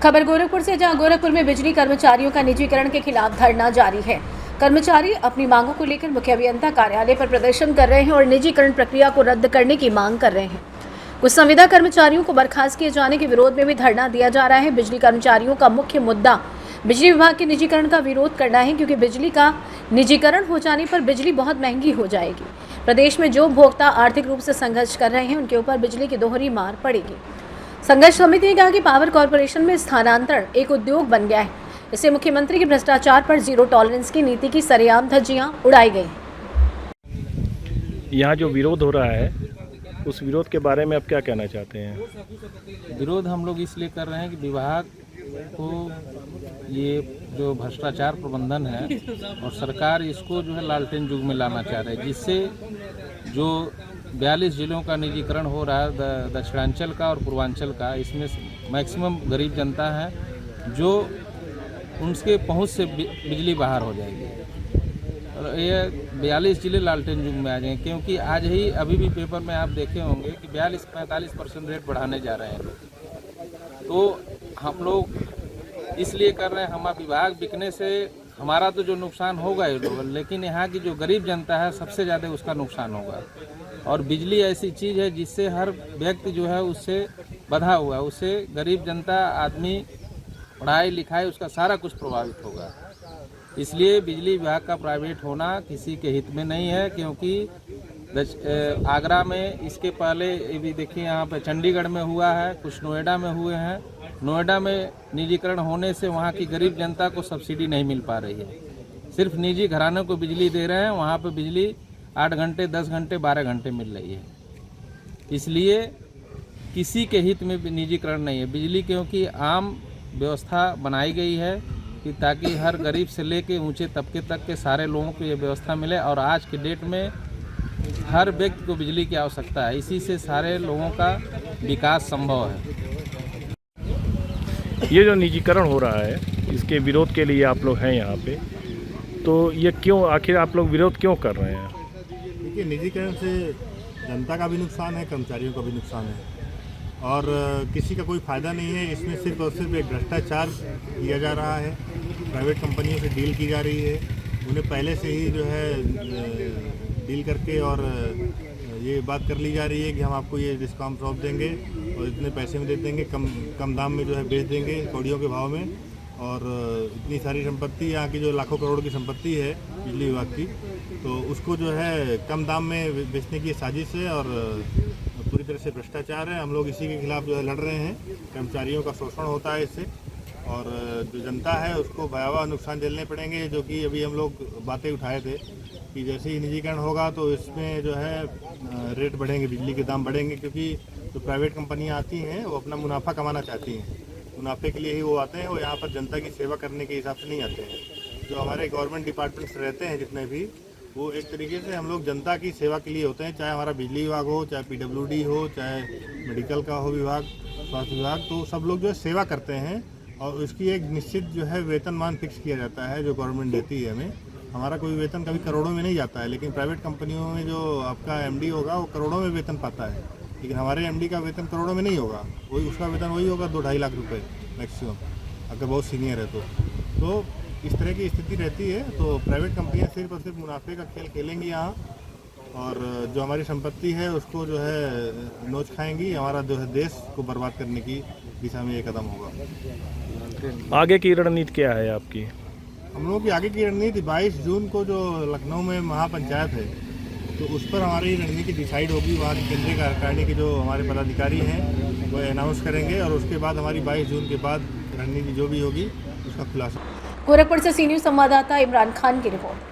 खबर गोरखपुर से, जहां गोरखपुर में बिजली कर्मचारियों का निजीकरण के खिलाफ धरना जारी है। कर्मचारी अपनी मांगों को लेकर मुख्य अभियंता कार्यालय पर प्रदर्शन कर रहे हैं और निजीकरण प्रक्रिया को रद्द करने की मांग कर रहे हैं। कुछ संविदा कर्मचारियों को बर्खास्त किए जाने के विरोध में भी धरना दिया जा रहा है। बिजली कर्मचारियों का मुख्य मुद्दा बिजली विभाग के निजीकरण का विरोध करना है, क्योंकि बिजली का निजीकरण हो जाने पर बिजली बहुत महंगी हो जाएगी। प्रदेश में जो उपभोक्ता आर्थिक रूप से संघर्ष कर रहे हैं, उनके ऊपर बिजली की दोहरी मार पड़ेगी। संघर्ष समिति ने कहा कि पावर कॉर्पोरेशन में स्थानांतरण एक उद्योग बन गया है। इससे मुख्यमंत्री के भ्रष्टाचार पर जीरो टॉलरेंस की नीति की सरेआम धज्जियां उड़ाई गई। यहाँ जो विरोध हो रहा है, उस विरोध के बारे में आप क्या कहना चाहते हैं? विरोध हम लोग इसलिए कर रहे हैं कि विभाग को ये जो भ्रष्टाचार प्रबंधन है और सरकार इसको जो है लालटेन युग में लाना चाह रहे हैं, जिससे जो 42 जिलों का निजीकरण हो रहा है, दक्षिणांचल का और पूर्वांचल का, इसमें मैक्सिमम गरीब जनता है जो उनके पहुंच से बिजली बाहर हो जाएगी और ये 42 जिले लालटेन युग में आ जाएंगे। क्योंकि आज ही अभी भी पेपर में आप देखे होंगे कि 42-45% रेट बढ़ाने जा रहे हैं। तो हम लोग इसलिए कर रहे हैं, हमारा विभाग बिकने से हमारा तो जो नुकसान होगा ही होगा, लेकिन यहाँ की जो गरीब जनता है सबसे ज़्यादा उसका नुकसान होगा। और बिजली ऐसी चीज़ है जिससे हर व्यक्ति जो है उससे बंधा हुआ है, उससे गरीब जनता आदमी पढ़ाई लिखाई उसका सारा कुछ प्रभावित होगा। इसलिए बिजली विभाग का प्राइवेट होना किसी के हित में नहीं है। क्योंकि आगरा में इसके पहले भी देखिए, यहाँ पे चंडीगढ़ में हुआ है, कुछ नोएडा में हुए हैं। नोएडा में निजीकरण होने से वहाँ की गरीब जनता को सब्सिडी नहीं मिल पा रही है। सिर्फ निजी घरानों को बिजली दे रहे हैं, वहाँ पे बिजली 8 घंटे 10 घंटे 12 घंटे मिल रही है। इसलिए किसी के हित में निजीकरण नहीं है बिजली, क्योंकि आम व्यवस्था बनाई गई है कि ताकि हर गरीब से लेके ऊंचे तबके तक के सारे लोगों को ये व्यवस्था मिले। और आज के डेट में हर व्यक्ति को बिजली की आवश्यकता है, इसी से सारे लोगों का विकास संभव है। ये जो निजीकरण हो रहा है, इसके विरोध के लिए आप लोग हैं यहाँ पे, तो ये क्यों, आखिर आप लोग विरोध क्यों कर रहे हैं? देखिए, निजीकरण से जनता का भी नुकसान है, कर्मचारियों का भी नुकसान है और किसी का कोई फ़ायदा नहीं है। इसमें सिर्फ और सिर्फ एक भ्रष्टाचार किया जा रहा है, प्राइवेट कंपनियों से डील की जा रही है। उन्हें पहले से ही जो है डील करके और ये बात कर ली जा रही है कि हम आपको ये डिस्काउंट सौंप देंगे और इतने पैसे में दे देंगे, कम दाम में जो है बेच देंगे कौड़ियों के भाव में। और इतनी सारी संपत्ति, यहाँ की जो लाखों करोड़ की संपत्ति है बिजली विभाग की, तो उसको जो है कम दाम में बेचने की साजिश है और पूरी तरह से भ्रष्टाचार है। हम लोग इसी के खिलाफ जो है लड़ रहे हैं। कर्मचारियों का शोषण होता है इससे और जो जनता है उसको भयावह नुकसान झेलने पड़ेंगे, जो कि अभी हम लोग बातें उठाए थे कि जैसे ही निजीकरण होगा तो इसमें जो है रेट बढ़ेंगे, बिजली के दाम बढ़ेंगे। क्योंकि जो प्राइवेट कंपनियां आती हैं वो अपना मुनाफा कमाना चाहती हैं, मुनाफे के लिए ही वो आते हैं, वो यहाँ पर जनता की सेवा करने के हिसाब से नहीं आते हैं। जो हमारे गवर्नमेंट डिपार्टमेंट्स रहते हैं जितने भी, वो एक तरीके से हम लोग जनता की सेवा के लिए होते हैं। चाहे हमारा बिजली विभाग हो, चाहे PWD हो, चाहे मेडिकल का हो विभाग, स्वास्थ्य विभाग, तो सब लोग जो है सेवा करते हैं और उसकी एक निश्चित जो है वेतनमान फिक्स किया जाता है जो गवर्नमेंट देती है हमें। हमारा कोई वेतन कभी करोड़ों में नहीं जाता है, लेकिन प्राइवेट कंपनियों में जो आपका MD होगा वो करोड़ों में वेतन पाता है, लेकिन हमारे MD का वेतन करोड़ों में नहीं होगा। वही उसका वेतन वही होगा 2-2.5 लाख रुपये मैक्सिमम, अगर बहुत सीनियर है तो इस तरह की स्थिति रहती है। तो प्राइवेट कंपनियां सिर्फ और सिर्फ मुनाफे का खेल खेलेंगी यहाँ और जो हमारी संपत्ति है उसको जो है नोच खाएंगी। हमारा जो है देश को बर्बाद करने की दिशा में ये कदम होगा। आगे की रणनीति क्या है आपकी? हम लोगों की आगे की रणनीति 22 जून को जो लखनऊ में महापंचायत है, तो उस पर हमारी रणनीति डिसाइड होगी। वहाँ की केंद्रीय कार्यकारिणी के जो हमारे पदाधिकारी हैं वो अनाउंस करेंगे और उसके बाद हमारी 22 जून के बाद रणनीति जो भी होगी उसका खुलासा। गोरखपुर से सी न्यूज़ संवाददाता इमरान खान की रिपोर्ट।